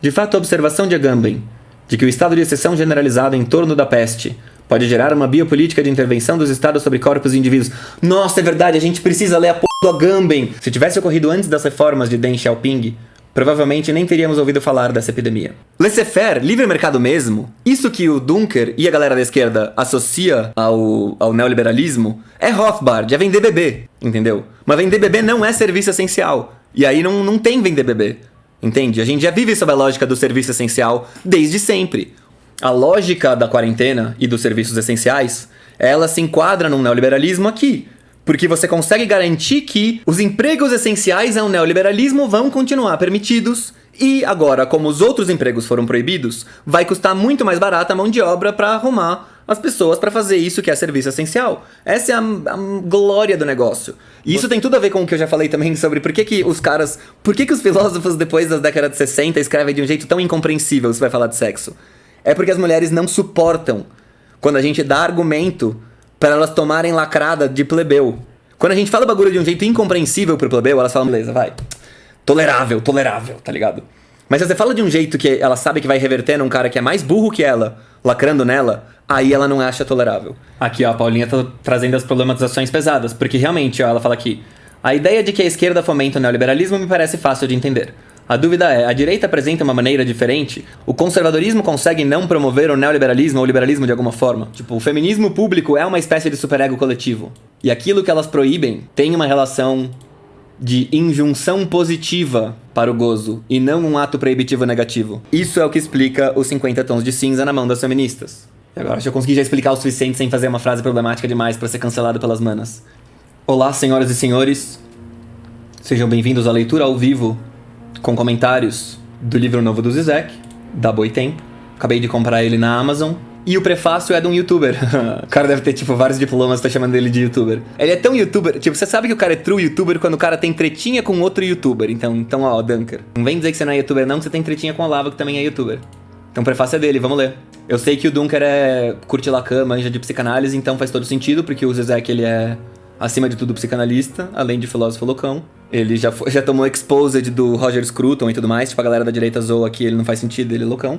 De fato, a observação de Agamben, de que o estado de exceção generalizado em torno da peste pode gerar uma biopolítica de intervenção dos estados sobre corpos e indivíduos. Nossa, é verdade, a gente precisa ler a porra do Agamben. Se tivesse ocorrido antes das reformas de Deng Xiaoping, provavelmente nem teríamos ouvido falar dessa epidemia. Laissez-faire, livre mercado mesmo, isso que o Dunker e a galera da esquerda associa ao neoliberalismo, é Rothbard, é vender bebê, entendeu? Mas vender bebê não é serviço essencial. E aí não tem vender bebê, entende? A gente já vive sob a lógica do serviço essencial desde sempre. A lógica da quarentena e dos serviços essenciais, ela se enquadra num neoliberalismo aqui. Porque você consegue garantir que os empregos essenciais ao neoliberalismo vão continuar permitidos e agora, como os outros empregos foram proibidos, vai custar muito mais barata a mão de obra para arrumar as pessoas para fazer isso que é serviço essencial. Essa é a glória do negócio. E isso tem tudo a ver com o que eu já falei também sobre por que os filósofos depois das décadas de 60 escrevem de um jeito tão incompreensível se vai falar de sexo. É porque as mulheres não suportam quando a gente dá argumento para elas tomarem lacrada de plebeu. Quando a gente fala bagulho de um jeito incompreensível pro plebeu, elas falam, beleza, vai. Tolerável, tá ligado? Mas se você fala de um jeito que ela sabe que vai reverter num cara que é mais burro que ela, lacrando nela, aí ela não acha tolerável. Aqui, ó, a Paulinha tá trazendo as problematizações pesadas, porque realmente, ó, ela fala aqui, a ideia de que a esquerda fomenta o neoliberalismo me parece fácil de entender. A dúvida é, a direita apresenta uma maneira diferente? O conservadorismo consegue não promover o neoliberalismo ou o liberalismo de alguma forma? Tipo, o feminismo público é uma espécie de superego coletivo. E aquilo que elas proíbem tem uma relação de injunção positiva para o gozo, e não um ato proibitivo negativo. Isso é o que explica os 50 tons de cinza na mão das feministas. E agora, acho que eu consegui já explicar o suficiente sem fazer uma frase problemática demais para ser cancelado pelas manas. Olá, senhoras e senhores. Sejam bem-vindos à leitura ao vivo com comentários do livro novo do Zizek, da Boitempo. Acabei de comprar ele na Amazon. E o prefácio é de um youtuber. O cara deve ter, tipo, vários diplomas, tá chamando ele de youtuber. Ele é tão youtuber, tipo, você sabe que o cara é true youtuber quando o cara tem tretinha com outro youtuber. Então ó, Dunker. Não vem dizer que você não é youtuber não, que você tem tretinha com o Olavo, que também é youtuber. Então o prefácio é dele, vamos ler. Eu sei que o Dunker curte Lacan, manja de psicanálise, então faz todo sentido, porque o Zizek, ele é, acima de tudo, psicanalista, além de filósofo loucão. Ele já tomou exposed do Roger Scruton e tudo mais, tipo, a galera da direita zoa que ele não faz sentido, ele é loucão.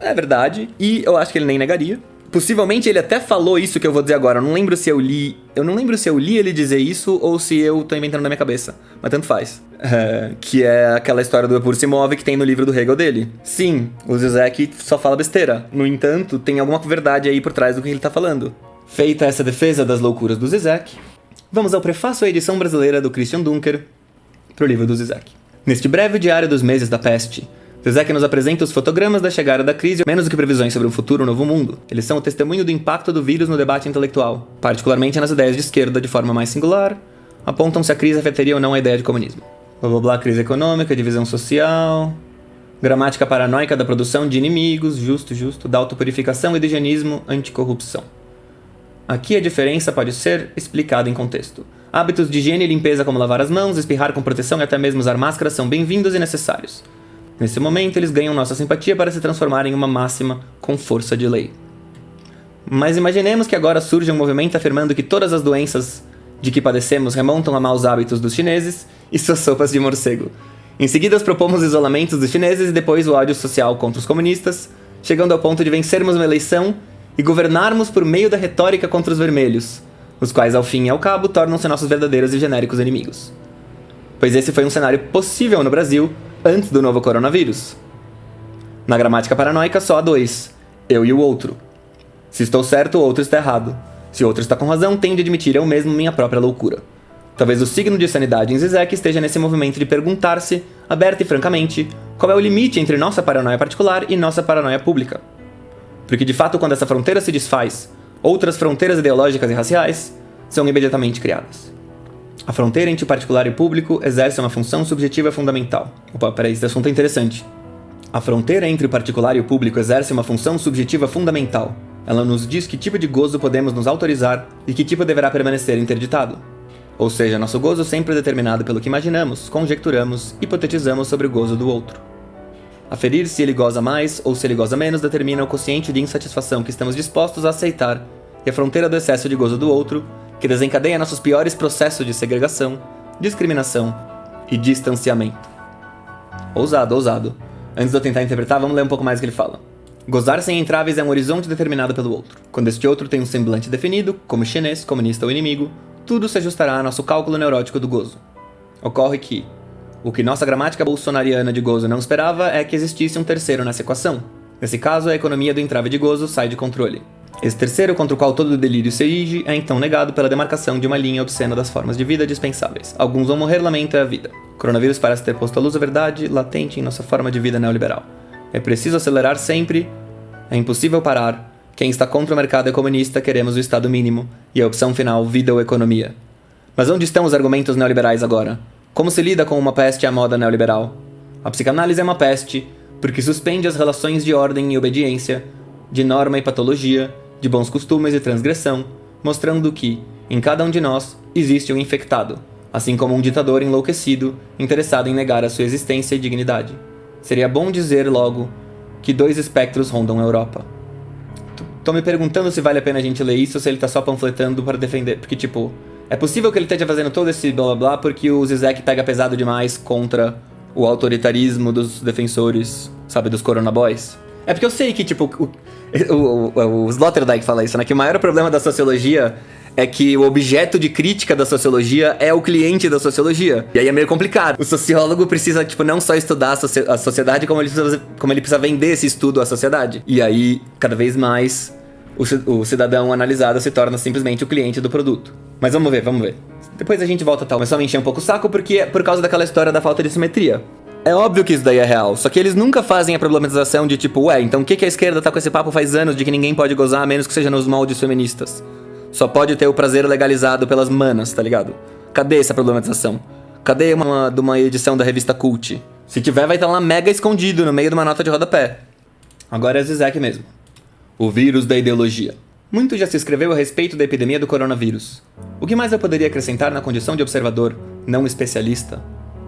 É verdade, e eu acho que ele nem negaria. Possivelmente ele até falou isso que eu vou dizer agora, eu não lembro se eu li ele dizer isso ou se eu tô inventando na minha cabeça, mas tanto faz. Que é aquela história do Epur se move que tem no livro do Hegel dele. Sim, o Zizek só fala besteira, no entanto, tem alguma verdade aí por trás do que ele tá falando. Feita essa defesa das loucuras do Zizek, vamos ao prefácio à edição brasileira do Christian Dunker pro livro do Zizek. Neste breve diário dos meses da peste, Zizek nos apresenta os fotogramas da chegada da crise, menos do que previsões sobre um futuro novo mundo. Eles são o testemunho do impacto do vírus no debate intelectual, particularmente nas ideias de esquerda de forma mais singular, apontam se a crise afetaria ou não a ideia de comunismo. Blá blá blá, crise econômica, divisão social, gramática paranoica da produção de inimigos, justo, da autopurificação e do higienismo, anticorrupção. Aqui a diferença pode ser explicada em contexto. Hábitos de higiene e limpeza como lavar as mãos, espirrar com proteção e até mesmo usar máscara são bem-vindos e necessários. Nesse momento, eles ganham nossa simpatia para se transformarem em uma máxima com força de lei. Mas imaginemos que agora surge um movimento afirmando que todas as doenças de que padecemos remontam a maus hábitos dos chineses e suas sopas de morcego. Em seguida, propomos isolamentos dos chineses e depois o ódio social contra os comunistas, chegando ao ponto de vencermos uma eleição e governarmos por meio da retórica contra os vermelhos, os quais, ao fim e ao cabo, tornam-se nossos verdadeiros e genéricos inimigos. Pois esse foi um cenário possível no Brasil antes do novo coronavírus. Na gramática paranoica só há dois, eu e o outro. Se estou certo, o outro está errado. Se o outro está com razão, tenho de admitir eu mesmo minha própria loucura. Talvez o signo de sanidade em Zizek esteja nesse movimento de perguntar-se, aberta e francamente, qual é o limite entre nossa paranoia particular e nossa paranoia pública. Porque de fato, quando essa fronteira se desfaz, outras fronteiras ideológicas e raciais são imediatamente criadas. A fronteira entre o particular e o público exerce uma função subjetiva fundamental. Opa, peraí, esse assunto é interessante. A fronteira entre o particular e o público exerce uma função subjetiva fundamental. Ela nos diz que tipo de gozo podemos nos autorizar e que tipo deverá permanecer interditado. Ou seja, nosso gozo sempre é determinado pelo que imaginamos, conjecturamos, hipotetizamos sobre o gozo do outro. Aferir se ele goza mais ou se ele goza menos determina o quociente de insatisfação que estamos dispostos a aceitar e a fronteira do excesso de gozo do outro, que desencadeia nossos piores processos de segregação, discriminação e distanciamento. Ousado. Antes de eu tentar interpretar, vamos ler um pouco mais o que ele fala. Gozar sem entraves é um horizonte determinado pelo outro. Quando este outro tem um semblante definido, como chinês, comunista ou inimigo, tudo se ajustará ao nosso cálculo neurótico do gozo. Ocorre que o que nossa gramática bolsonariana de gozo não esperava é que existisse um terceiro nessa equação. Nesse caso, a economia do entrave de gozo sai de controle. Esse terceiro, contra o qual todo o delírio se erige, é então negado pela demarcação de uma linha obscena das formas de vida dispensáveis. Alguns vão morrer, lamento é a vida. O coronavírus parece ter posto à luz a verdade latente em nossa forma de vida neoliberal. É preciso acelerar sempre, é impossível parar. Quem está contra o mercado é comunista, queremos o Estado mínimo, e a opção final, vida ou economia. Mas onde estão os argumentos neoliberais agora? Como se lida com uma peste à moda neoliberal? A psicanálise é uma peste, porque suspende as relações de ordem e obediência, de norma e patologia, de bons costumes e transgressão, mostrando que, em cada um de nós, existe um infectado, assim como um ditador enlouquecido, interessado em negar a sua existência e dignidade. Seria bom dizer, logo, que 2 espectros rondam a Europa. Tô me perguntando se vale a pena a gente ler isso ou se ele tá só panfletando para defender, porque, tipo, é possível que ele esteja fazendo todo esse blá blá blá porque o Zizek pega pesado demais contra o autoritarismo dos defensores, sabe, dos Corona Boys. É porque eu sei que, tipo, o Sloterdijk fala isso, né, que o maior problema da sociologia é que o objeto de crítica da sociologia é o cliente da sociologia. E aí é meio complicado. O sociólogo precisa, tipo, não só estudar a sociedade, como ele precisa vender esse estudo à sociedade. E aí, cada vez mais, o cidadão analisado se torna simplesmente o cliente do produto. Mas vamos ver. Depois a gente volta a tal. Mas só me encher um pouco o saco porque é por causa daquela história da falta de simetria. É óbvio que isso daí é real, só que eles nunca fazem a problematização de tipo, ué, então o que a esquerda tá com esse papo faz anos de que ninguém pode gozar a menos que seja nos moldes feministas? Só pode ter o prazer legalizado pelas manas, tá ligado? Cadê essa problematização? Cadê de uma edição da revista Cult? Se tiver, vai estar lá mega escondido no meio de uma nota de rodapé. Agora é Zizek mesmo. O vírus da ideologia. Muito já se escreveu a respeito da epidemia do coronavírus. O que mais eu poderia acrescentar na condição de observador, não especialista,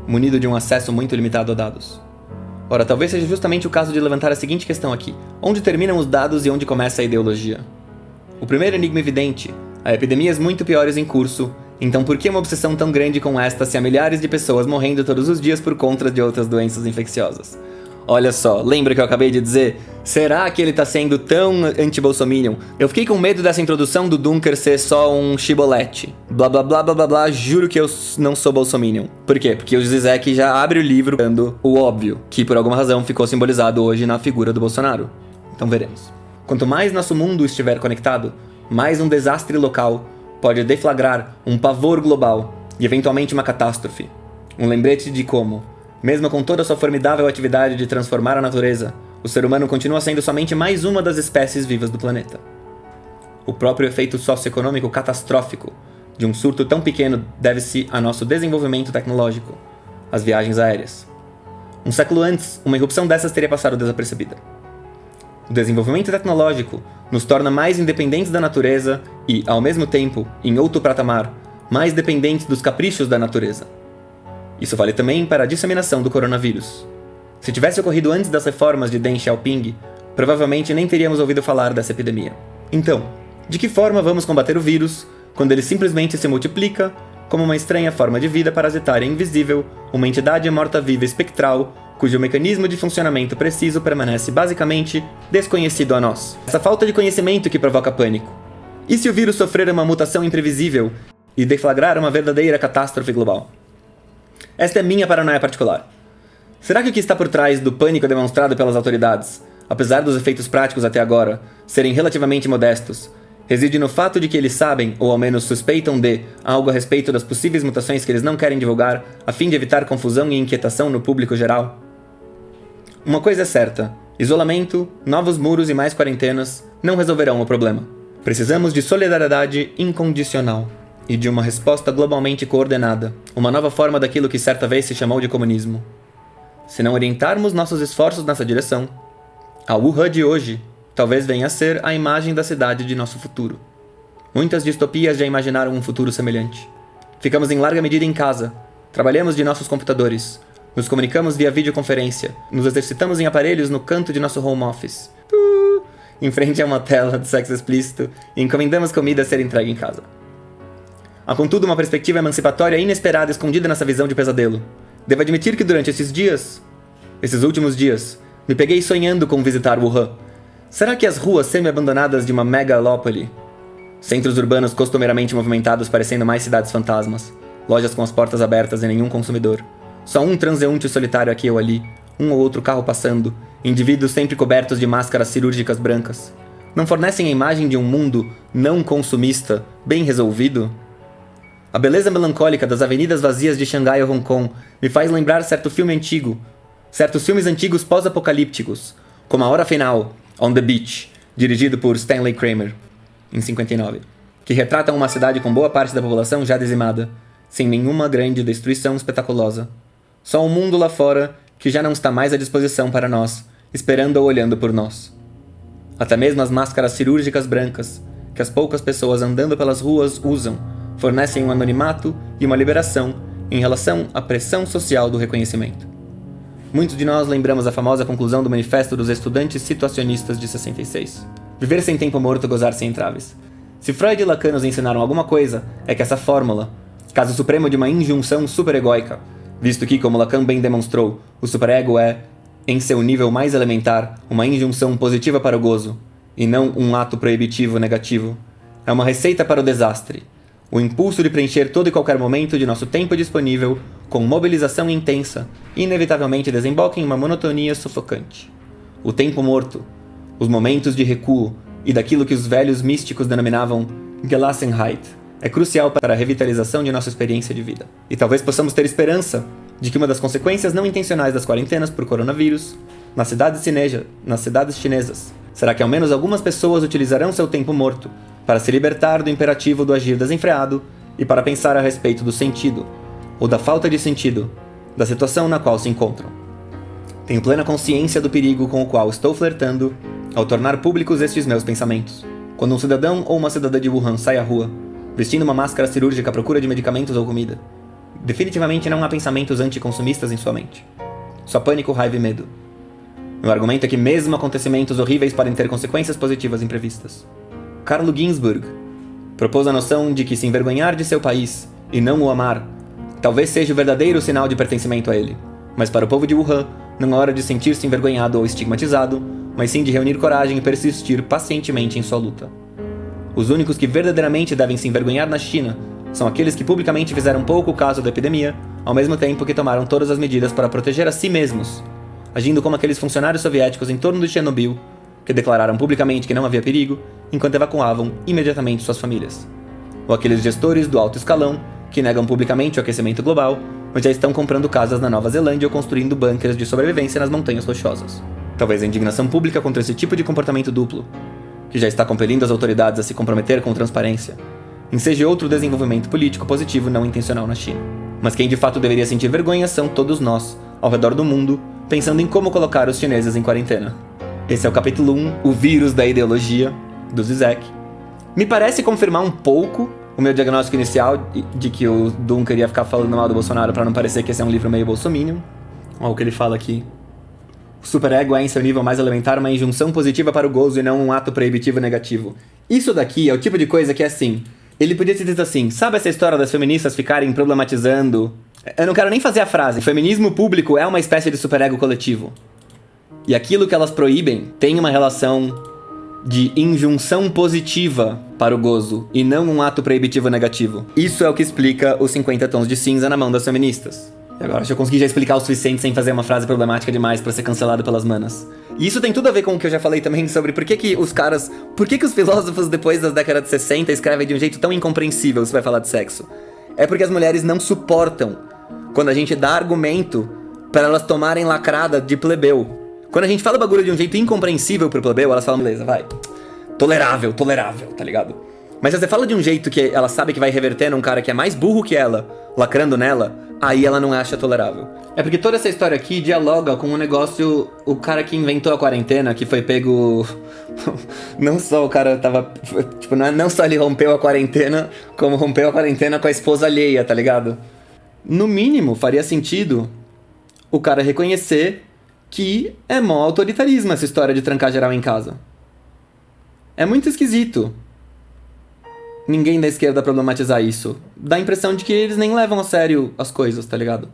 munido de um acesso muito limitado a dados? Ora, talvez seja justamente o caso de levantar a seguinte questão aqui. Onde terminam os dados e onde começa a ideologia? O primeiro enigma evidente, há epidemias muito piores em curso, então por que uma obsessão tão grande com esta se há milhares de pessoas morrendo todos os dias por conta de outras doenças infecciosas? Olha só, lembra que eu acabei de dizer? Será que ele tá sendo tão anti-bolsominion? Eu fiquei com medo dessa introdução do Dunker ser só um chibolete. Blá blá blá blá blá blá, juro que eu não sou bolsominion. Por quê? Porque o Zizek já abre o livro dando o óbvio, que por alguma razão ficou simbolizado hoje na figura do Bolsonaro. Então veremos. Quanto mais nosso mundo estiver conectado, mais um desastre local pode deflagrar um pavor global e eventualmente uma catástrofe. Um lembrete de como, mesmo com toda a sua formidável atividade de transformar a natureza, o ser humano continua sendo somente mais uma das espécies vivas do planeta. O próprio efeito socioeconômico catastrófico de um surto tão pequeno deve-se a nosso desenvolvimento tecnológico, as viagens aéreas. Um século antes, uma irrupção dessas teria passado desapercebida. O desenvolvimento tecnológico nos torna mais independentes da natureza e, ao mesmo tempo, em outro patamar, mais dependentes dos caprichos da natureza. Isso vale também para a disseminação do coronavírus. Se tivesse ocorrido antes das reformas de Deng Xiaoping, provavelmente nem teríamos ouvido falar dessa epidemia. Então, de que forma vamos combater o vírus quando ele simplesmente se multiplica como uma estranha forma de vida parasitária invisível, uma entidade morta-viva espectral, cujo mecanismo de funcionamento preciso permanece basicamente desconhecido a nós? Essa falta de conhecimento que provoca pânico. E se o vírus sofrer uma mutação imprevisível e deflagrar uma verdadeira catástrofe global? Esta é minha paranoia particular. Será que o que está por trás do pânico demonstrado pelas autoridades, apesar dos efeitos práticos até agora serem relativamente modestos, reside no fato de que eles sabem, ou ao menos suspeitam de, algo a respeito das possíveis mutações que eles não querem divulgar, a fim de evitar confusão e inquietação no público geral? Uma coisa é certa: isolamento, novos muros e mais quarentenas não resolverão o problema. Precisamos de solidariedade incondicional e de uma resposta globalmente coordenada, uma nova forma daquilo que certa vez se chamou de comunismo. Se não orientarmos nossos esforços nessa direção, a Wuhan de hoje talvez venha a ser a imagem da cidade de nosso futuro. Muitas distopias já imaginaram um futuro semelhante. Ficamos em larga medida em casa, trabalhamos de nossos computadores, nos comunicamos via videoconferência, nos exercitamos em aparelhos no canto de nosso home office, em frente a uma tela de sexo explícito, e encomendamos comida a ser entregue em casa. Há contudo uma perspectiva emancipatória inesperada escondida nessa visão de pesadelo. Devo admitir que durante esses dias, Esses últimos dias, me peguei sonhando com visitar Wuhan. Será que as ruas semi-abandonadas de uma megalópole, centros urbanos costumeiramente movimentados parecendo mais cidades fantasmas, lojas com as portas abertas e nenhum consumidor, só um transeunte solitário aqui ou ali, um ou outro carro passando, indivíduos sempre cobertos de máscaras cirúrgicas brancas, não fornecem a imagem de um mundo não consumista bem resolvido? A beleza melancólica das avenidas vazias de Xangai ou Hong Kong me faz lembrar certos filmes antigos pós-apocalípticos, como A Hora Final, On the Beach, dirigido por Stanley Kramer, em 59, que retratam uma cidade com boa parte da população já dizimada, sem nenhuma grande destruição espetaculosa. Só um mundo lá fora que já não está mais à disposição para nós, esperando ou olhando por nós. Até mesmo as máscaras cirúrgicas brancas, que as poucas pessoas andando pelas ruas usam, fornecem um anonimato e uma liberação em relação à pressão social do reconhecimento. Muitos de nós lembramos a famosa conclusão do Manifesto dos Estudantes Situacionistas de 66. Viver sem tempo morto, gozar sem entraves. Se Freud e Lacan nos ensinaram alguma coisa, é que essa fórmula, caso supremo de uma injunção superegóica, visto que, como Lacan bem demonstrou, o superego é, em seu nível mais elementar, uma injunção positiva para o gozo, e não um ato proibitivo negativo, é uma receita para o desastre, o impulso de preencher todo e qualquer momento de nosso tempo disponível com mobilização intensa, inevitavelmente desemboca em uma monotonia sufocante. O tempo morto, os momentos de recuo e daquilo que os velhos místicos denominavam Gelassenheit, é crucial para a revitalização de nossa experiência de vida. E talvez possamos ter esperança de que uma das consequências não intencionais das quarentenas por coronavírus, nas cidades chinesas, será que ao menos algumas pessoas utilizarão seu tempo morto para se libertar do imperativo do agir desenfreado e para pensar a respeito do sentido, ou da falta de sentido, da situação na qual se encontram. Tenho plena consciência do perigo com o qual estou flertando ao tornar públicos estes meus pensamentos. Quando um cidadão ou uma cidadã de Wuhan sai à rua, vestindo uma máscara cirúrgica à procura de medicamentos ou comida, definitivamente não há pensamentos anticonsumistas em sua mente. Só pânico, raiva e medo. Meu argumento é que mesmo acontecimentos horríveis podem ter consequências positivas imprevistas. Carlo Ginzburg propôs a noção de que se envergonhar de seu país e não o amar talvez seja o verdadeiro sinal de pertencimento a ele. Mas para o povo de Wuhan, não é hora de sentir-se envergonhado ou estigmatizado, mas sim de reunir coragem e persistir pacientemente em sua luta. Os únicos que verdadeiramente devem se envergonhar na China são aqueles que publicamente fizeram pouco caso da epidemia, ao mesmo tempo que tomaram todas as medidas para proteger a si mesmos, agindo como aqueles funcionários soviéticos em torno de Chernobyl, que declararam publicamente que não havia perigo, enquanto evacuavam imediatamente suas famílias. Ou aqueles gestores do alto escalão, que negam publicamente o aquecimento global, mas já estão comprando casas na Nova Zelândia ou construindo bunkers de sobrevivência nas montanhas rochosas. Talvez a indignação pública contra esse tipo de comportamento duplo, que já está compelindo as autoridades a se comprometer com transparência, enseje outro desenvolvimento político positivo não intencional na China. Mas quem de fato deveria sentir vergonha são todos nós, ao redor do mundo, pensando em como colocar os chineses em quarentena. Esse é o capítulo 1, O Vírus da Ideologia, do Zizek. Me parece confirmar um pouco o meu diagnóstico inicial de que o Duncan iria ficar falando mal do Bolsonaro para não parecer que esse é um livro meio bolsominion. Olha o que ele fala aqui. O superego é, em seu nível mais elementar, uma injunção positiva para o gozo e não um ato proibitivo negativo. Isso daqui é o tipo de coisa que é assim. Ele podia ter dito assim, sabe essa história das feministas ficarem problematizando? Eu não quero nem fazer a frase. O feminismo público é uma espécie de superego coletivo. E aquilo que elas proíbem tem uma relação de injunção positiva para o gozo, e não um ato proibitivo negativo. Isso é o que explica os 50 tons de cinza na mão das feministas. E agora, acho que eu consegui já explicar o suficiente sem fazer uma frase problemática demais pra ser cancelado pelas manas. E isso tem tudo a ver com o que eu já falei também sobre por que os filósofos depois das décadas de 60 escrevem de um jeito tão incompreensível se vai falar de sexo. É porque as mulheres não suportam quando a gente dá argumento para elas tomarem lacrada de plebeu. Quando a gente fala bagulho de um jeito incompreensível pro plebeu, elas falam, beleza, vai. Tolerável, tá ligado? Mas se você fala de um jeito que ela sabe que vai reverter num cara que é mais burro que ela, lacrando nela, aí ela não acha tolerável. É porque toda essa história aqui dialoga com o negócio, o cara que inventou a quarentena, que foi pego... Não só o cara tava... Tipo, não só ele rompeu a quarentena, como rompeu a quarentena com a esposa alheia, tá ligado? No mínimo, faria sentido o cara reconhecer que é mó autoritarismo essa história de trancar geral em casa. É muito esquisito ninguém da esquerda problematizar isso. Dá a impressão de que eles nem levam a sério as coisas, tá ligado?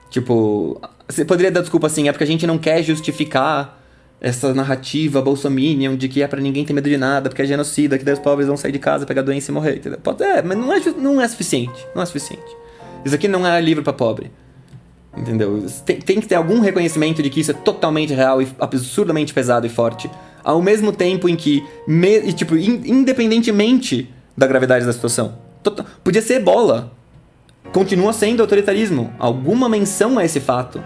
Tipo, você poderia dar desculpa assim, é porque a gente não quer justificar essa narrativa bolsominion de que é pra ninguém ter medo de nada, porque é genocida, que daí os pobres vão sair de casa, pegar doença e morrer, entendeu? Mas não é suficiente, não é suficiente. Isso aqui não é livro pra pobre, entendeu? Tem que ter algum reconhecimento de que isso é totalmente real e absurdamente pesado e forte, ao mesmo tempo em que, independentemente da gravidade da situação. Podia ser Ebola, continua sendo autoritarismo, alguma menção a esse fato.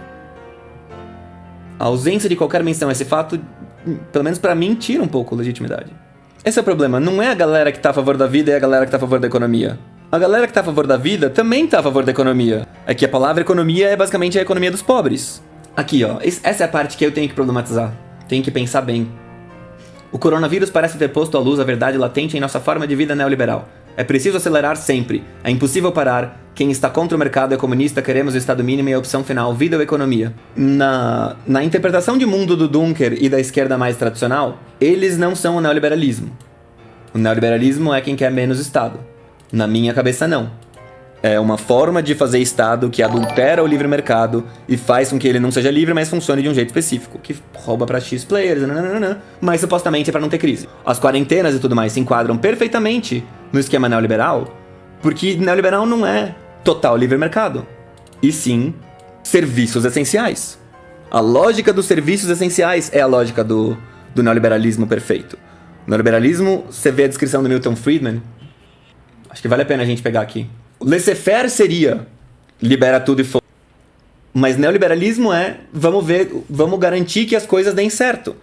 A ausência de qualquer menção a esse fato, pelo menos pra mim, tira um pouco a legitimidade. Esse é o problema, não é a galera que tá a favor da vida e a galera que tá a favor da economia. A galera que tá a favor da vida também tá a favor da economia. É que a palavra economia é basicamente a economia dos pobres. Aqui, ó, essa é a parte que eu tenho que problematizar. Tenho que pensar bem. O coronavírus parece ter posto à luz a verdade latente em nossa forma de vida neoliberal. É preciso acelerar sempre. É impossível parar. Quem está contra o mercado é comunista, queremos o Estado mínimo e a opção final, vida ou economia. Na interpretação de mundo do Dunker e da esquerda mais tradicional, eles não são o neoliberalismo. O neoliberalismo é quem quer menos Estado. Na minha cabeça, não. É uma forma de fazer Estado que adultera o livre mercado e faz com que ele não seja livre, mas funcione de um jeito específico, que rouba pra X players, mas supostamente é pra não ter crise. As quarentenas e tudo mais se enquadram perfeitamente no esquema neoliberal, porque neoliberal não é total livre mercado, e sim serviços essenciais. A lógica dos serviços essenciais é a lógica do neoliberalismo perfeito. O neoliberalismo, você vê a descrição do Milton Friedman, acho que vale a pena a gente pegar aqui. Laissez-faire seria libera tudo e foda. Mas neoliberalismo é vamos garantir que as coisas deem certo.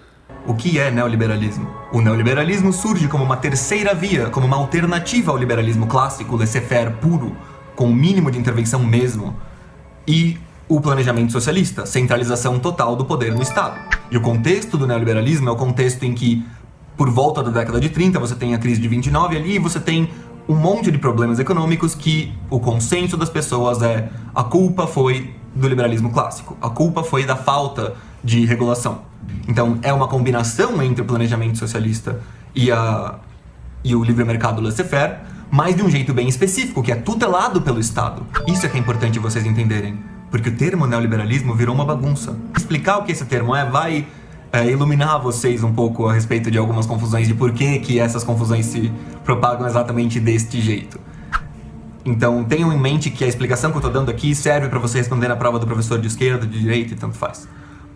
O que é neoliberalismo? O neoliberalismo surge como uma terceira via, como uma alternativa ao liberalismo clássico, laissez-faire puro, com o mínimo de intervenção mesmo, e o planejamento socialista, centralização total do poder no Estado. E o contexto do neoliberalismo é o contexto em que, por volta da década de 30, você tem a crise de 29 ali, e você tem um monte de problemas econômicos que o consenso das pessoas é a culpa foi do liberalismo clássico, a culpa foi da falta de regulação. Então é uma combinação entre o planejamento socialista e o livre mercado laissez-faire, mas de um jeito bem específico, que é tutelado pelo Estado. Isso é que é importante vocês entenderem, porque o termo neoliberalismo virou uma bagunça. Explicar o que esse termo vai iluminar vocês um pouco a respeito de algumas confusões, de por que essas confusões se propagam exatamente deste jeito. Então tenham em mente que a explicação que eu tô dando aqui serve para você responder na prova do professor de esquerda, de direita e tanto faz.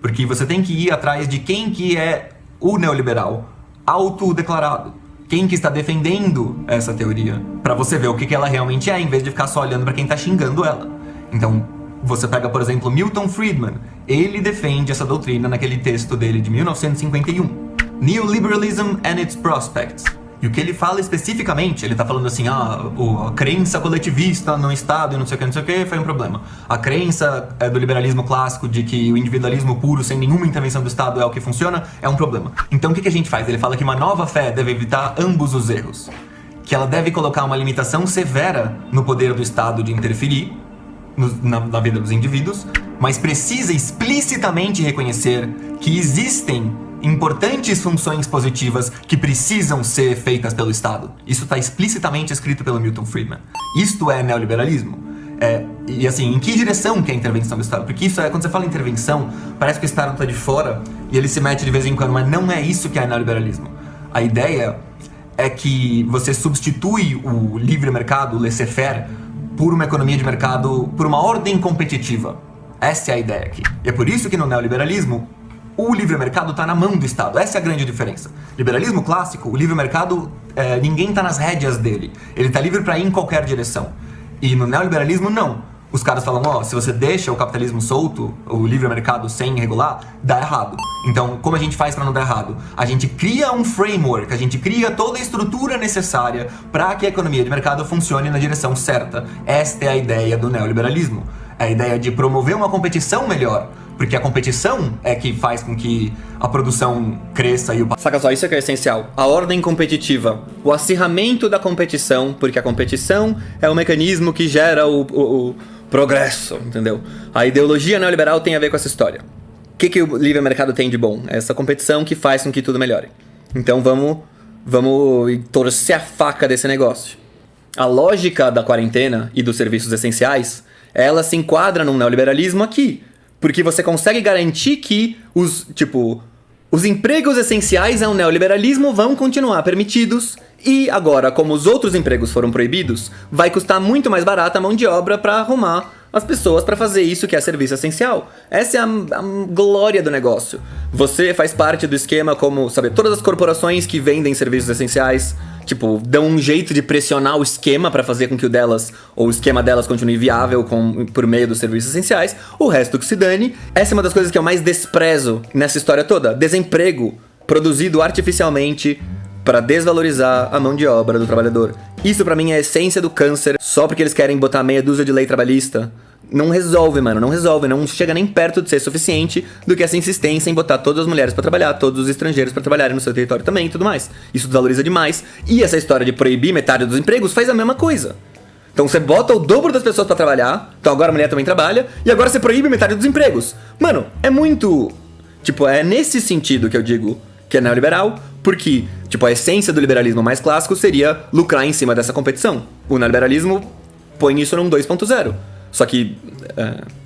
Porque você tem que ir atrás de quem que é o neoliberal autodeclarado. Quem que está defendendo essa teoria, para você ver o que ela realmente é, em vez de ficar só olhando para quem tá xingando ela. Então, você pega, por exemplo, Milton Friedman. Ele defende essa doutrina naquele texto dele de 1951. Neoliberalism and its Prospects. E o que ele fala especificamente, ele tá falando assim, a crença coletivista no Estado e não sei o que, foi um problema. A crença do liberalismo clássico de que o individualismo puro, sem nenhuma intervenção do Estado, é o que funciona, é um problema. Então o que a gente faz? Ele fala que uma nova fé deve evitar ambos os erros. Que ela deve colocar uma limitação severa no poder do Estado de interferir na vida dos indivíduos, mas precisa explicitamente reconhecer que existem importantes funções positivas que precisam ser feitas pelo Estado. Isso está explicitamente escrito pelo Milton Friedman. Isto é neoliberalismo. E assim, em que direção que é a intervenção do Estado? Porque isso quando você fala intervenção, parece que o Estado está de fora e ele se mete de vez em quando, mas não é isso que é neoliberalismo. A ideia é que você substitui o livre mercado, o laissez-faire, por uma economia de mercado, por uma ordem competitiva. Essa é a ideia aqui. E é por isso que no neoliberalismo, o livre mercado está na mão do Estado. Essa é a grande diferença. Liberalismo clássico, o livre mercado, ninguém está nas rédeas dele. Ele está livre para ir em qualquer direção. E no neoliberalismo, não. Os caras falam, se você deixa o capitalismo solto, o livre mercado sem regular, dá errado. Então, como a gente faz para não dar errado? A gente cria um framework, a gente cria toda a estrutura necessária para que a economia de mercado funcione na direção certa. Esta é a ideia do neoliberalismo. É a ideia de promover uma competição melhor. Porque a competição é que faz com que a produção cresça e o... Saca só, isso é que é essencial. A ordem competitiva. O acirramento da competição, porque a competição é o mecanismo que gera o progresso, entendeu? A ideologia neoliberal tem a ver com essa história. O que o livre mercado tem de bom? Essa competição que faz com que tudo melhore. Então vamos torcer a faca desse negócio. A lógica da quarentena e dos serviços essenciais ela se enquadra num neoliberalismo aqui. Porque você consegue garantir que os empregos essenciais ao neoliberalismo vão continuar permitidos e agora, como os outros empregos foram proibidos, vai custar muito mais barata a mão de obra para arrumar as pessoas para fazer isso que é serviço essencial. Essa é a glória do negócio. Você faz parte do esquema como, sabe, todas as corporações que vendem serviços essenciais, dão um jeito de pressionar o esquema para fazer com que o esquema delas continue viável por meio dos serviços essenciais. O resto que se dane. Essa é uma das coisas que eu mais desprezo nessa história toda. Desemprego produzido artificialmente para desvalorizar a mão de obra do trabalhador. Isso pra mim é a essência do câncer. Só porque eles querem botar meia dúzia de lei trabalhista, não resolve, mano, não resolve. Não chega nem perto de ser suficiente do que essa insistência em botar todas as mulheres pra trabalhar, todos os estrangeiros pra trabalharem no seu território também e tudo mais. Isso desvaloriza demais. E essa história de proibir metade dos empregos faz a mesma coisa. Então você bota o dobro das pessoas pra trabalhar, então agora a mulher também trabalha, e agora você proíbe metade dos empregos. Mano, é muito... é nesse sentido que eu digo que é neoliberal, porque, a essência do liberalismo mais clássico seria lucrar em cima dessa competição. O neoliberalismo põe isso num 2.0. Só que,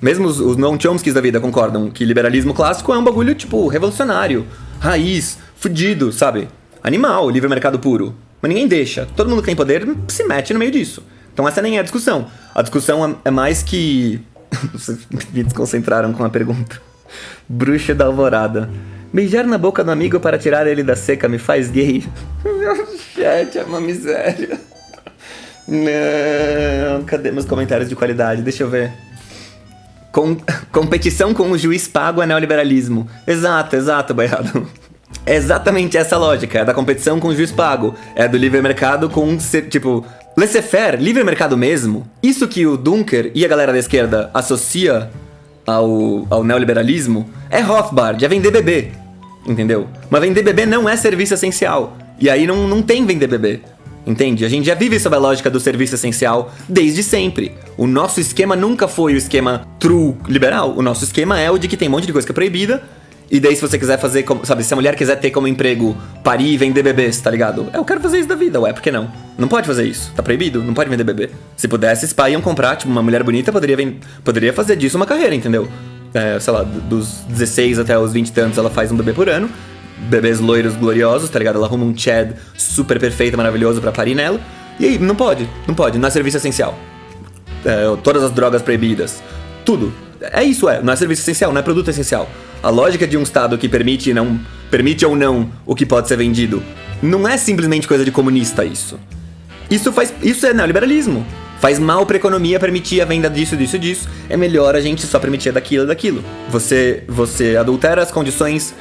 mesmo os Noam Chomskys da vida concordam que liberalismo clássico é um bagulho, revolucionário, raiz, fudido, sabe? Animal, livre mercado puro. Mas ninguém deixa. Todo mundo que tem poder se mete no meio disso. Então essa nem é a discussão. A discussão é mais que... Vocês me desconcentraram com a pergunta. Bruxa da alvorada. Beijar na boca do amigo para tirar ele da seca me faz gay? Meu chat é uma miséria. Não, cadê meus comentários de qualidade? Deixa eu ver. Competição com o juiz pago é neoliberalismo. Exato, Baiado. É exatamente essa lógica, é da competição com o juiz pago. É do livre mercado com, laissez-faire, livre mercado mesmo. Isso que o Dunker e a galera da esquerda associa ao neoliberalismo é Rothbard, é vender bebê, entendeu? Mas vender bebê não é serviço essencial. E aí não tem vender bebê, entende? A gente já vive sob a lógica do serviço essencial desde sempre. O nosso esquema nunca foi o esquema true liberal. O nosso esquema é o de que tem um monte de coisa que é proibida. E daí se você quiser fazer, se a mulher quiser ter como emprego parir e vender bebês, tá ligado? Eu quero fazer isso da vida, ué, por que não? Não pode fazer isso, tá proibido, não pode vender bebê. Se pudesse, os pais iam comprar, uma mulher bonita poderia fazer disso uma carreira, entendeu? Dos 16 até os 20 e tantos ela faz um bebê por ano. Bebês loiros gloriosos, tá ligado? Ela arruma um Chad super perfeito, maravilhoso pra parir nela. E aí, não pode, não é serviço essencial. Todas as drogas proibidas, tudo. É isso, não é serviço essencial, não é produto essencial. A lógica de um Estado que permite ou não o que pode ser vendido não é simplesmente coisa de comunista isso. Isso é neoliberalismo. Faz mal pra economia permitir a venda disso. É melhor a gente só permitir daquilo. Você adultera as condições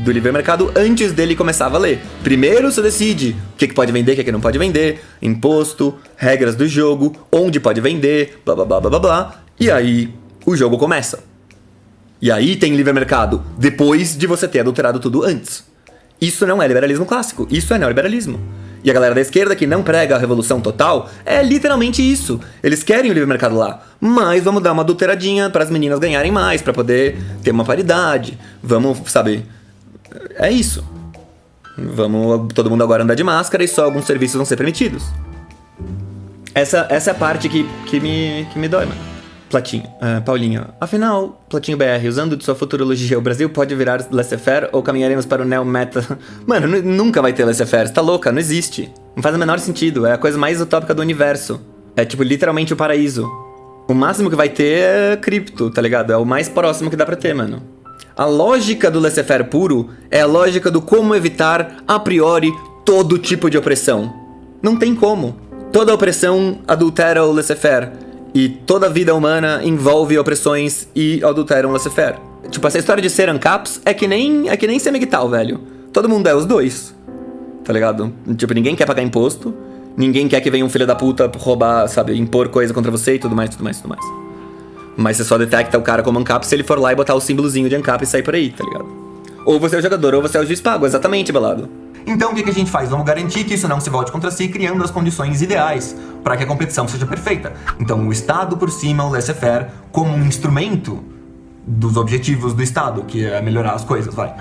do livre mercado antes dele começar a valer. Primeiro você decide o que pode vender, o que não pode vender, imposto, regras do jogo, onde pode vender, blá blá blá blá blá. E aí o jogo começa. E aí tem livre mercado, depois de você ter adulterado tudo antes. Isso não é liberalismo clássico, isso é neoliberalismo. E a galera da esquerda que não prega a revolução total é literalmente isso. Eles querem o livre mercado lá, mas vamos dar uma adulteradinha para as meninas ganharem mais, para poder ter uma paridade. Vamos, sabe, é isso. Vamos todo mundo agora andar de máscara e só alguns serviços vão ser permitidos. Essa é a parte que me dói, mano. Paulinho. Afinal, Platinho BR, usando de sua futurologia, o Brasil pode virar laissez-faire ou caminharemos para o neo-meta? Mano, nunca vai ter laissez-faire, você tá louca? Não existe. Não faz o menor sentido, é a coisa mais utópica do universo. É literalmente o paraíso. O máximo que vai ter é cripto, tá ligado? É o mais próximo que dá pra ter, mano. A lógica do laissez-faire puro é a lógica do como evitar, a priori, todo tipo de opressão. Não tem como. Toda opressão adultera o laissez-faire. E toda a vida humana envolve opressões e adulteram laissez-faire. Essa história de ser ANCAPs é que nem ser MGTOW, velho. Todo mundo é os dois. Tá ligado? Ninguém quer pagar imposto. Ninguém quer que venha um filho da puta roubar, sabe, impor coisa contra você e tudo mais. Mas você só detecta o cara como ANCAP se ele for lá e botar o símbolozinho de ANCAP e sair por aí, tá ligado? Ou você é o jogador ou você é o juiz pago, exatamente, balado. Então o que a gente faz? Vamos garantir que isso não se volte contra si, criando as condições ideais para que a competição seja perfeita. Então o Estado por cima, o laissez-faire, como um instrumento dos objetivos do Estado, que é melhorar as coisas, vai.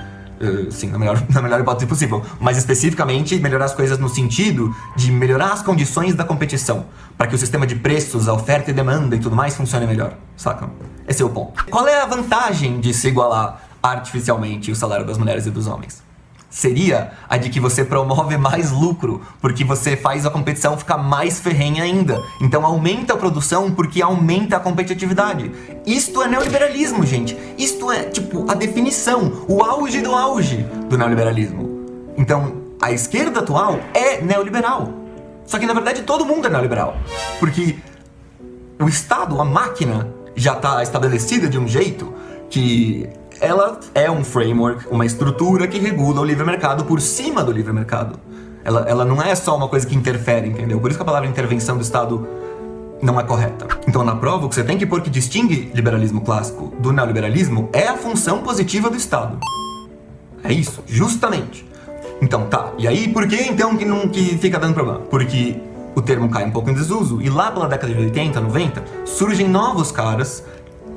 Sim, na melhor hipótese possível. Mas especificamente melhorar as coisas no sentido de melhorar as condições da competição, para que o sistema de preços, a oferta e demanda e tudo mais funcione melhor, saca? Esse é o ponto. Qual é a vantagem de se igualar artificialmente o salário das mulheres e dos homens? Seria a de que você promove mais lucro, porque você faz a competição ficar mais ferrenha ainda. Então aumenta a produção porque aumenta a competitividade. Isto é neoliberalismo, gente. Isto é, tipo, a definição, o auge do neoliberalismo. Então, a esquerda atual é neoliberal. Só que, na verdade, todo mundo é neoliberal. Porque o Estado, a máquina, já está estabelecida de um jeito que ela é um framework, uma estrutura que regula o livre mercado por cima do livre mercado. Ela não é só uma coisa que interfere, entendeu? Por isso que a palavra intervenção do Estado não é correta. Então, na prova, o que você tem que pôr que distingue liberalismo clássico do neoliberalismo é a função positiva do Estado. É isso, justamente. Então, tá. E aí, por que então que fica dando problema? Porque o termo cai um pouco em desuso e lá pela década de 80, 90, surgem novos caras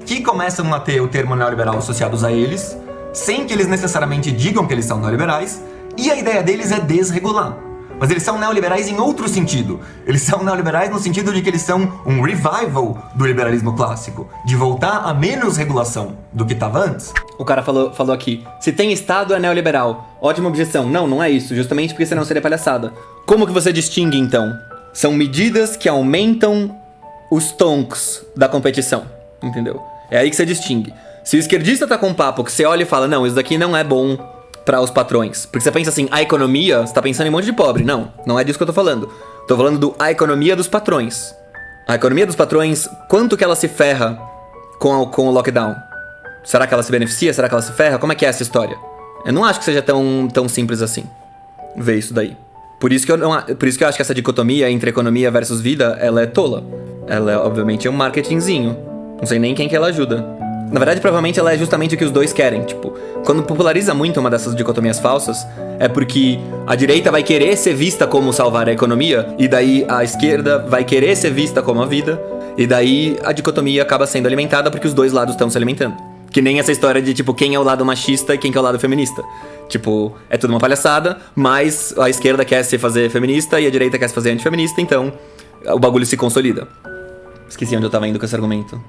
que começam a ter o termo neoliberal associados a eles, sem que eles necessariamente digam que eles são neoliberais, e a ideia deles é desregular. Mas eles são neoliberais em outro sentido. Eles são neoliberais no sentido de que eles são um revival do liberalismo clássico, de voltar a menos regulação do que estava antes. O cara falou aqui, se tem Estado é neoliberal. Ótima objeção. Não é isso, justamente porque senão seria palhaçada. Como que você distingue, então? São medidas que aumentam os tonks da competição, entendeu? É aí que você distingue. Se o esquerdista tá com um papo que você olha e fala, não, isso daqui não é bom para os patrões. Porque você pensa assim, a economia, você tá pensando em um monte de pobre. Não é disso que eu tô falando. Tô falando a economia dos patrões. A economia dos patrões, quanto que ela se ferra com o lockdown? Será que ela se beneficia? Será que ela se ferra? Como é que é essa história? Eu não acho que seja tão simples assim ver isso daí. Por isso que eu acho que essa dicotomia entre economia versus vida, ela é tola. Ela, obviamente, é um marketingzinho. Não sei nem quem que ela ajuda. Na verdade, provavelmente ela é justamente o que os dois querem. Tipo, quando populariza muito uma dessas dicotomias falsas, é porque a direita vai querer ser vista como salvar a economia, e daí a esquerda vai querer ser vista como a vida, e daí a dicotomia acaba sendo alimentada porque os dois lados estão se alimentando. Que nem essa história de, tipo, quem é o lado machista e quem que é o lado feminista. Tipo, é tudo uma palhaçada, mas a esquerda quer se fazer feminista e a direita quer se fazer antifeminista, então o bagulho se consolida. Esqueci onde eu tava indo com esse argumento.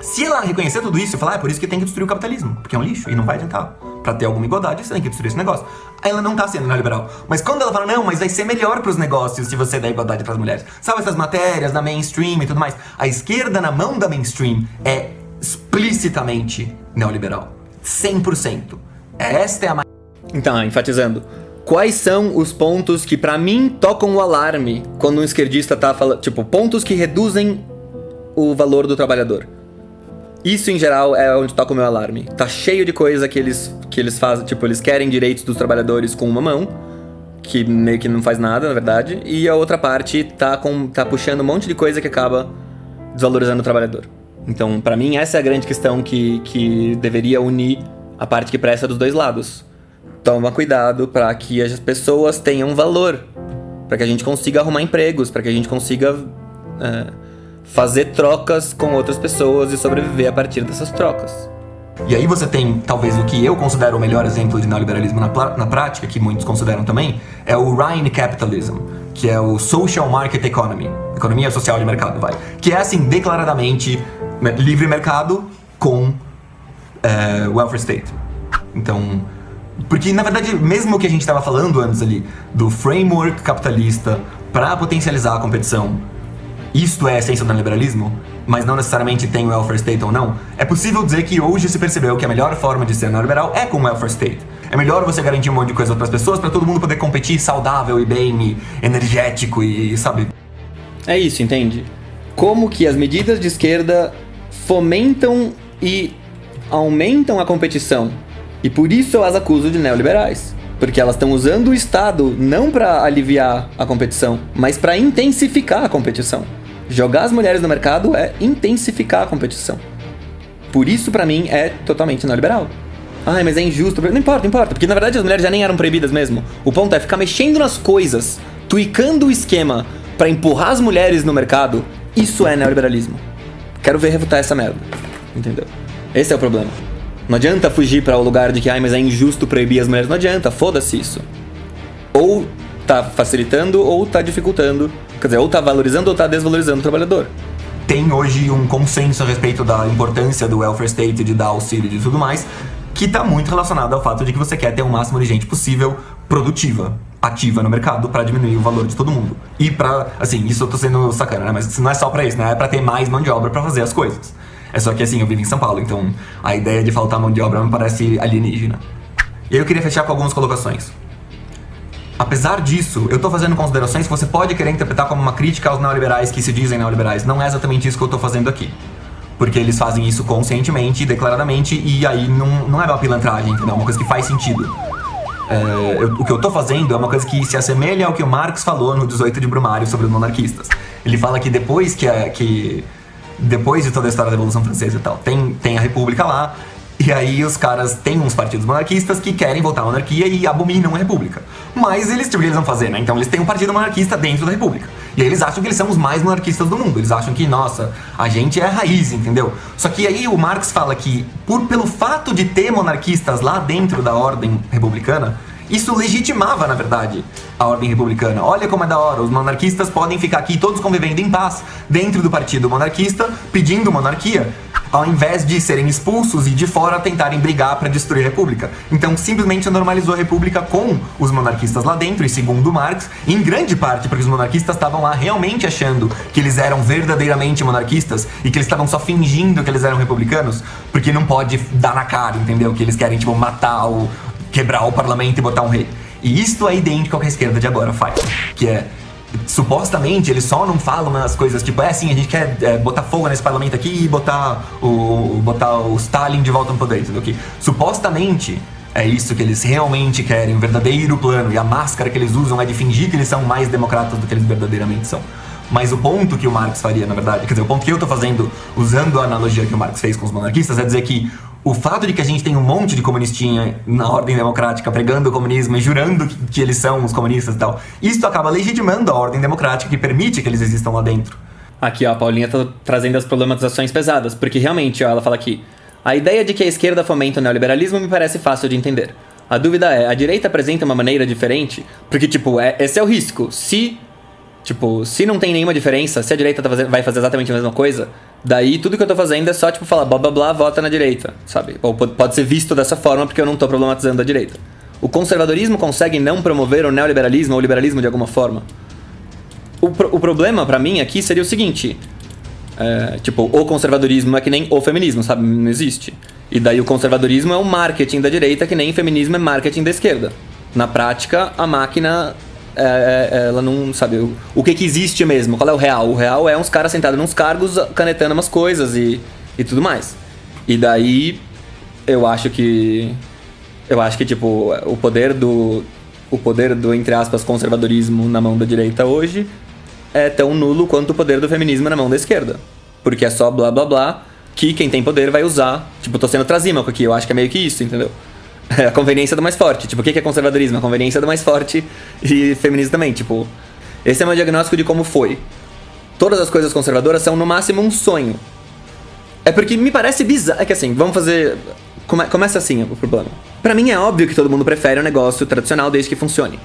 Se ela reconhecer tudo isso e falar, é por isso que tem que destruir o capitalismo, porque é um lixo e não vai adiantar. Pra ter alguma igualdade, você tem que destruir esse negócio. Aí ela não tá sendo neoliberal. Mas quando ela fala, não, mas vai ser melhor pros negócios se você der igualdade pras mulheres. Sabe essas matérias da mainstream e tudo mais? A esquerda na mão da mainstream é explicitamente neoliberal. 100%. Esta é a... Então, enfatizando. Quais são os pontos que pra mim tocam o alarme quando um esquerdista tá falando... Tipo, pontos que reduzem o valor do trabalhador. Isso, em geral, é onde toca o meu alarme. Tá cheio de coisa que eles fazem, tipo, eles querem direitos dos trabalhadores com uma mão, que meio que não faz nada, na verdade, e a outra parte tá puxando um monte de coisa que acaba desvalorizando o trabalhador. Então, pra mim, essa é a grande questão que deveria unir a parte que presta dos dois lados. Toma cuidado pra que as pessoas tenham valor, pra que a gente consiga arrumar empregos, pra que a gente consiga... fazer trocas com outras pessoas e sobreviver a partir dessas trocas. E aí você tem, talvez, o que eu considero o melhor exemplo de neoliberalismo na prática, que muitos consideram também, é o Rhine Capitalism, que é o Social Market Economy, economia social de mercado, que é, assim, declaradamente livre mercado com welfare state. Então, porque, na verdade, mesmo o que a gente estava falando antes ali, do framework capitalista para potencializar a competição, isto é a essência do neoliberalismo, mas não necessariamente tem o welfare state ou não, é possível dizer que hoje se percebeu que a melhor forma de ser neoliberal é com o welfare state. É melhor você garantir um monte de coisa para as pessoas, para todo mundo poder competir saudável e bem, e energético e, sabe? É isso, entende? Como que as medidas de esquerda fomentam e aumentam a competição. E por isso eu as acuso de neoliberais. Porque elas estão usando o Estado não para aliviar a competição, mas para intensificar a competição. Jogar as mulheres no mercado é intensificar a competição. Por isso, pra mim, é totalmente neoliberal. Ai, mas é injusto. Não importa, porque na verdade as mulheres já nem eram proibidas mesmo. O ponto é ficar mexendo nas coisas, tuicando o esquema pra empurrar as mulheres no mercado. Isso é neoliberalismo. Quero ver refutar essa merda. Entendeu? Esse é o problema. Não adianta fugir para o lugar de que, mas é injusto proibir as mulheres. Não adianta, foda-se isso. Ou tá facilitando ou tá dificultando. Quer dizer, ou tá valorizando ou tá desvalorizando o trabalhador. Tem hoje um consenso a respeito da importância do welfare state, de dar auxílio e de tudo mais, que tá muito relacionado ao fato de que você quer ter o máximo de gente possível produtiva, ativa no mercado pra diminuir o valor de todo mundo. E pra, assim, isso eu tô sendo sacana, né? Mas não é só pra isso, né? É pra ter mais mão de obra pra fazer as coisas. É só que, assim, eu vivo em São Paulo, então a ideia de faltar mão de obra me parece alienígena. E aí eu queria fechar com algumas colocações. Apesar disso, eu tô fazendo considerações que você pode querer interpretar como uma crítica aos neoliberais que se dizem neoliberais. Não é exatamente isso que eu tô fazendo aqui. Porque eles fazem isso conscientemente, declaradamente, e aí não é uma pilantragem, entendeu? É uma coisa que faz sentido. O que eu tô fazendo é uma coisa que se assemelha ao que o Marx falou no 18 de Brumário sobre os monarquistas. Ele fala que depois depois de toda a história da Revolução Francesa e tal, tem a República lá, e aí os caras têm uns partidos monarquistas que querem voltar à monarquia e abominam a República. Mas eles, tipo, o que eles vão fazer, né? Então eles têm um partido monarquista dentro da República. E aí eles acham que eles são os mais monarquistas do mundo. Eles acham que, nossa, a gente é a raiz, entendeu? Só que aí o Marx fala que, pelo fato de ter monarquistas lá dentro da ordem republicana, isso legitimava, na verdade, a ordem republicana. Olha como é da hora, os monarquistas podem ficar aqui todos convivendo em paz dentro do partido monarquista, pedindo monarquia, ao invés de serem expulsos e de fora tentarem brigar para destruir a república. Então simplesmente normalizou a república com os monarquistas lá dentro, e segundo Marx, em grande parte porque os monarquistas estavam lá realmente achando que eles eram verdadeiramente monarquistas e que eles estavam só fingindo que eles eram republicanos, porque não pode dar na cara, entendeu? Que eles querem, tipo, quebrar o parlamento e botar um rei. E isto é idêntico ao que a esquerda de agora faz, que é, supostamente, eles só não falam as coisas tipo, sim, a gente quer botar fogo nesse parlamento aqui e botar o Stalin de volta no poder, entendeu? Que supostamente é isso que eles realmente querem, o verdadeiro plano, e a máscara que eles usam é de fingir que eles são mais democratas do que eles verdadeiramente são. Mas o ponto que o Marx faria, na verdade, quer dizer, o ponto que eu tô fazendo, usando a analogia que o Marx fez com os monarquistas, é dizer que o fato de que a gente tem um monte de comunistinha na ordem democrática pregando o comunismo e jurando que eles são os comunistas e tal, isso acaba legitimando a ordem democrática que permite que eles existam lá dentro. Aqui, ó, a Paulinha tá trazendo as problematizações pesadas, porque realmente, ó, ela fala aqui: a ideia de que a esquerda fomenta o neoliberalismo me parece fácil de entender. A dúvida é, a direita apresenta uma maneira diferente? Porque, tipo, esse é o risco. Se não tem nenhuma diferença, se a direita vai fazer exatamente a mesma coisa, daí tudo que eu tô fazendo é só, tipo, falar blá blá blá, vota na direita, sabe? Ou pode ser visto dessa forma porque eu não tô problematizando a direita. O conservadorismo consegue não promover o neoliberalismo ou o liberalismo de alguma forma? O problema pra mim aqui seria o seguinte: o conservadorismo é que nem o feminismo, sabe? Não existe. E daí o conservadorismo é o marketing da direita, que nem o feminismo é marketing da esquerda. Na prática, a máquina... ela não sabe o que existe mesmo, qual é o real. O real é uns caras sentados nos cargos canetando umas coisas e tudo mais. E daí eu acho que tipo, o poder do entre aspas conservadorismo na mão da direita hoje é tão nulo quanto o poder do feminismo na mão da esquerda, porque é só blá blá blá que quem tem poder vai usar. Tipo, tô sendo trasímaco aqui, eu acho que é meio que isso, entendeu? A conveniência do mais forte. Tipo, o que é conservadorismo? A conveniência do mais forte, e feminismo também. Tipo, esse é o meu diagnóstico de como foi. Todas as coisas conservadoras são no máximo um sonho. É porque me parece bizarro. É que assim, vamos fazer... Começa assim o problema. Pra mim é óbvio que todo mundo prefere um negócio tradicional desde que funcione.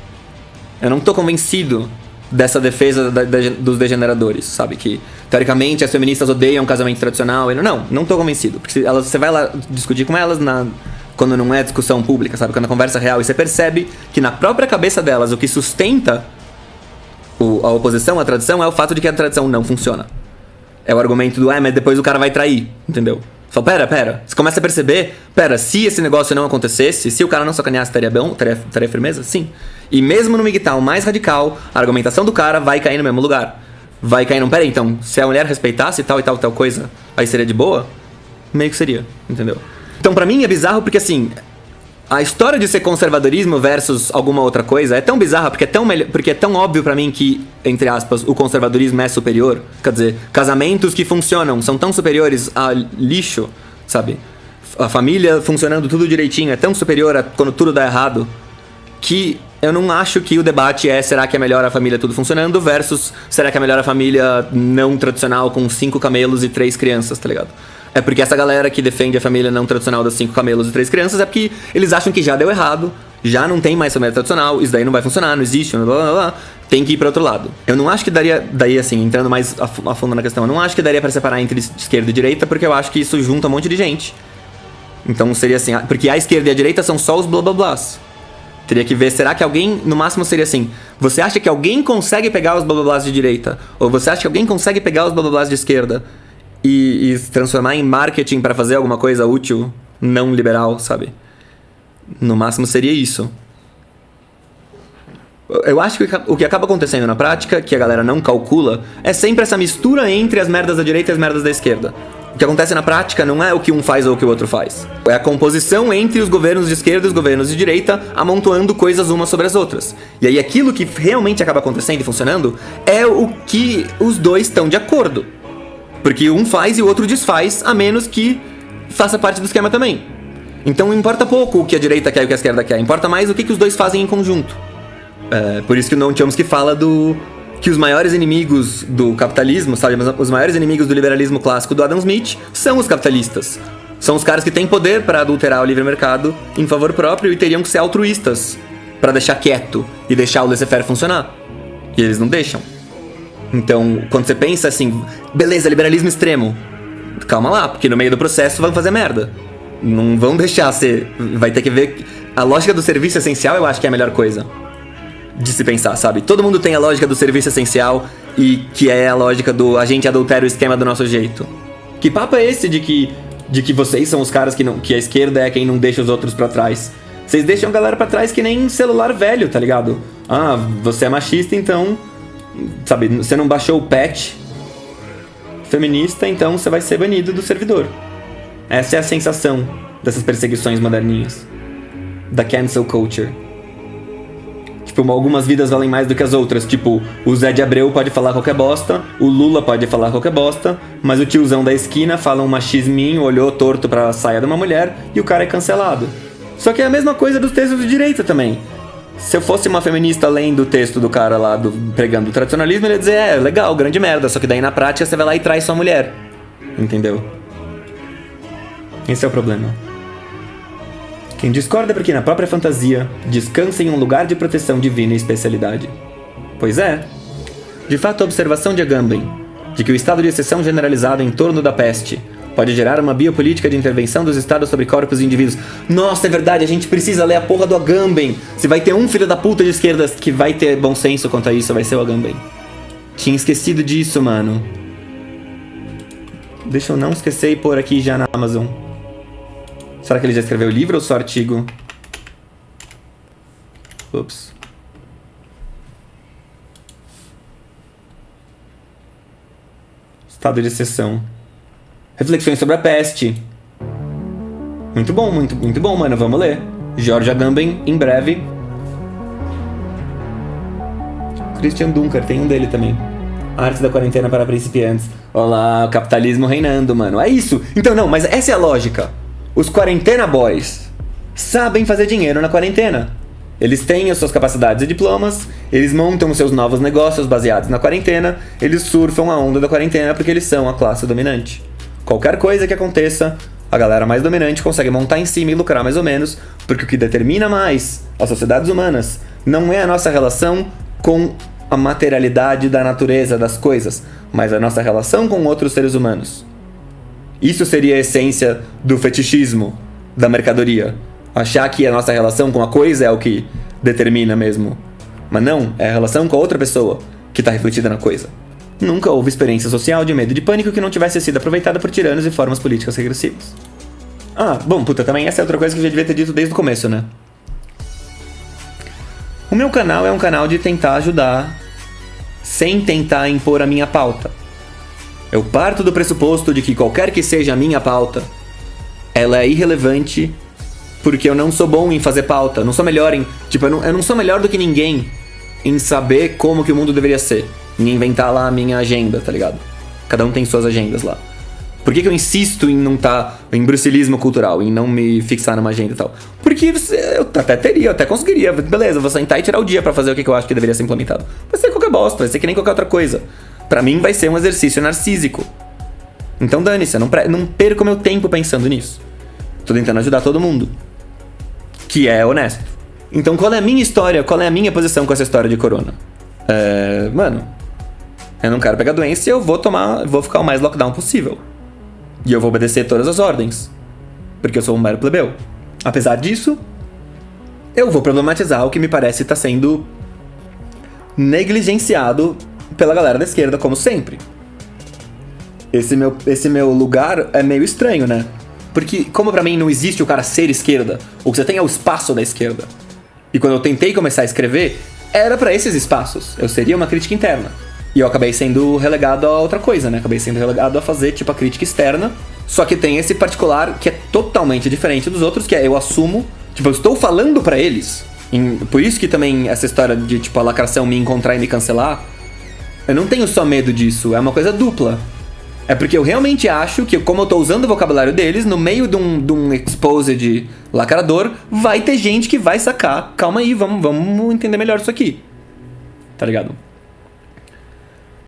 Eu não tô convencido dessa defesa dos degeneradores, sabe? Que, teoricamente, as feministas odeiam casamento tradicional. Não tô convencido. Porque você vai lá discutir com elas quando não é discussão pública, sabe? Quando é conversa real, e você percebe que na própria cabeça delas o que sustenta a oposição à tradição é o fato de que a tradição não funciona. É o argumento do, mas depois o cara vai trair, entendeu? Só, pera. Você começa a perceber, se esse negócio não acontecesse, se o cara não sacaneasse, teria firmeza? Sim. E mesmo no migtal mais radical, a argumentação do cara vai cair no mesmo lugar. Vai cair então, se a mulher respeitasse tal e tal coisa, aí seria de boa? Meio que seria, entendeu? Então pra mim é bizarro porque assim, a história de ser conservadorismo versus alguma outra coisa é tão bizarra porque é tão óbvio pra mim que, entre aspas, o conservadorismo é superior. Quer dizer, casamentos que funcionam são tão superiores a lixo, sabe? A família funcionando tudo direitinho é tão superior a quando tudo dá errado, que eu não acho que o debate será que é melhor a família tudo funcionando versus será que é melhor a família não tradicional com 5 camelos e 3 crianças, tá ligado? é porque essa galera que defende a família não tradicional das 5 camelos e 3 crianças é porque eles acham que já deu errado, já não tem mais família tradicional, isso daí não vai funcionar, não existe, blá blá blá, tem que ir para outro lado. Eu não acho que daria, daí assim, entrando mais a fundo na questão, eu não acho que daria para separar entre esquerda e direita, porque eu acho que isso junta um monte de gente. Então seria assim, porque a esquerda e a direita são só os blá blá blás. Teria que ver, será que alguém, no máximo seria assim, você acha que alguém consegue pegar os blá blá blás de direita? Ou você acha que alguém consegue pegar os blá blá blás de esquerda e se transformar em marketing para fazer alguma coisa útil, não liberal, sabe? No máximo seria isso. Eu acho que o que acaba acontecendo na prática, que a galera não calcula, é sempre essa mistura entre as merdas da direita e as merdas da esquerda. O que acontece na prática não é o que um faz ou o que o outro faz. É a composição entre os governos de esquerda e os governos de direita, amontoando coisas umas sobre as outras. E aí aquilo que realmente acaba acontecendo e funcionando é o que os dois estão de acordo. Porque um faz e o outro desfaz, a menos que faça parte do esquema também. Então importa pouco o que a direita quer e o que a esquerda quer, importa mais o que os dois fazem em conjunto. Por isso que o Noam Chomsky fala que os maiores inimigos do capitalismo, sabe, os maiores inimigos do liberalismo clássico do Adam Smith são os capitalistas. São os caras que têm poder para adulterar o livre mercado em favor próprio e teriam que ser altruístas para deixar quieto e deixar o laissez-faire funcionar. E eles não deixam. Então, quando você pensa assim, beleza, liberalismo extremo, calma lá, porque no meio do processo vão fazer merda. Não vão deixar ser... Vai ter que ver... A lógica do serviço essencial eu acho que é a melhor coisa de se pensar, sabe? Todo mundo tem a lógica do serviço essencial e que é a lógica do a gente adultera o esquema do nosso jeito. Que papo é esse de que vocês são os caras que a esquerda é quem não deixa os outros pra trás? Vocês deixam a galera pra trás que nem celular velho, tá ligado? Ah, você é machista, então... Sabe, você não baixou o patch feminista, então você vai ser banido do servidor. Essa é a sensação dessas perseguições moderninhas. Da cancel culture. Tipo, algumas vidas valem mais do que as outras. Tipo, o Zé de Abreu pode falar qualquer bosta, o Lula pode falar qualquer bosta, mas o tiozão da esquina fala um machisminho, olhou torto pra saia de uma mulher e o cara é cancelado. Só que é a mesma coisa dos textos de direita também. Se eu fosse uma feminista lendo o texto do cara lá pregando o tradicionalismo, ele ia dizer, legal, grande merda, só que daí na prática você vai lá e trai sua mulher. Entendeu? Esse é o problema. Quem discorda é porque na própria fantasia descansa em um lugar de proteção divina e especialidade. Pois é. De fato, a observação de Agamben, de que o estado de exceção generalizado em torno da peste pode gerar uma biopolítica de intervenção dos estados sobre corpos e indivíduos. Nossa, é verdade, a gente precisa ler a porra do Agamben. Se vai ter um filho da puta de esquerda que vai ter bom senso quanto a isso, vai ser o Agamben. Tinha esquecido disso, mano. Deixa eu não esquecer e pôr aqui já na Amazon. Será que ele já escreveu o livro ou só artigo? Ups. Estado de exceção. Reflexões sobre a peste. Muito bom, muito bom, mano. Vamos ler. George Agamben, em breve. Christian Dunker, tem um dele também. Arte da quarentena para principiantes. Olá, o capitalismo reinando, mano. É isso. Então não, mas essa é a lógica. Os quarentena boys sabem fazer dinheiro na quarentena. Eles têm as suas capacidades e diplomas, eles montam os seus novos negócios baseados na quarentena, eles surfam a onda da quarentena porque eles são a classe dominante. Qualquer coisa que aconteça, a galera mais dominante consegue montar em cima e lucrar mais ou menos, porque o que determina mais as sociedades humanas não é a nossa relação com a materialidade da natureza das coisas, mas a nossa relação com outros seres humanos. Isso seria a essência do fetichismo da mercadoria. Achar que a nossa relação com a coisa é o que determina mesmo. Mas não, é a relação com a outra pessoa que está refletida na coisa. Nunca houve experiência social de medo e de pânico que não tivesse sido aproveitada por tiranos e formas políticas regressivas. Ah, bom, puta, também essa é outra coisa que eu já devia ter dito desde o começo, né? O meu canal é um canal de tentar ajudar sem tentar impor a minha pauta. Eu parto do pressuposto de que qualquer que seja a minha pauta, ela é irrelevante porque eu não sou bom em fazer pauta. Eu não sou melhor em... Tipo, eu não sou melhor do que ninguém em saber como que o mundo deveria ser. Em inventar lá a minha agenda, tá ligado? Cada um tem suas agendas lá. Por que eu insisto em não estar em bruxelismo cultural, em não me fixar numa agenda e tal? Porque eu até teria, eu até conseguiria. Beleza, vou sentar e tirar o dia pra fazer o que eu acho que deveria ser implementado. Vai ser qualquer bosta, vai ser que nem qualquer outra coisa. Pra mim vai ser um exercício narcísico. Então dane-se, eu não perco meu tempo pensando nisso. Tô tentando ajudar todo mundo. Que é honesto. Então qual é a minha história, qual é a minha posição com essa história de corona? Mano, eu não quero pegar doença e eu vou ficar o mais lockdown possível. E eu vou obedecer todas as ordens. Porque eu sou um mero plebeu. Apesar disso, eu vou problematizar o que me parece estar sendo negligenciado pela galera da esquerda, como sempre. Esse meu lugar é meio estranho, né? Porque, como pra mim não existe o cara ser esquerda, o que você tem é o espaço da esquerda. E quando eu tentei começar a escrever, era pra esses espaços. Eu seria uma crítica interna. E eu acabei sendo relegado a outra coisa, né? Acabei sendo relegado a fazer, tipo, a crítica externa. Só que tem esse particular que é totalmente diferente dos outros, que é eu assumo... Tipo, eu estou falando pra eles. Por isso que também essa história de, tipo, a lacração me encontrar e me cancelar... Eu não tenho só medo disso, é uma coisa dupla. É porque eu realmente acho que, como eu tô usando o vocabulário deles, no meio de um exposed lacrador, vai ter gente que vai sacar. Calma aí, vamos entender melhor isso aqui. Tá ligado?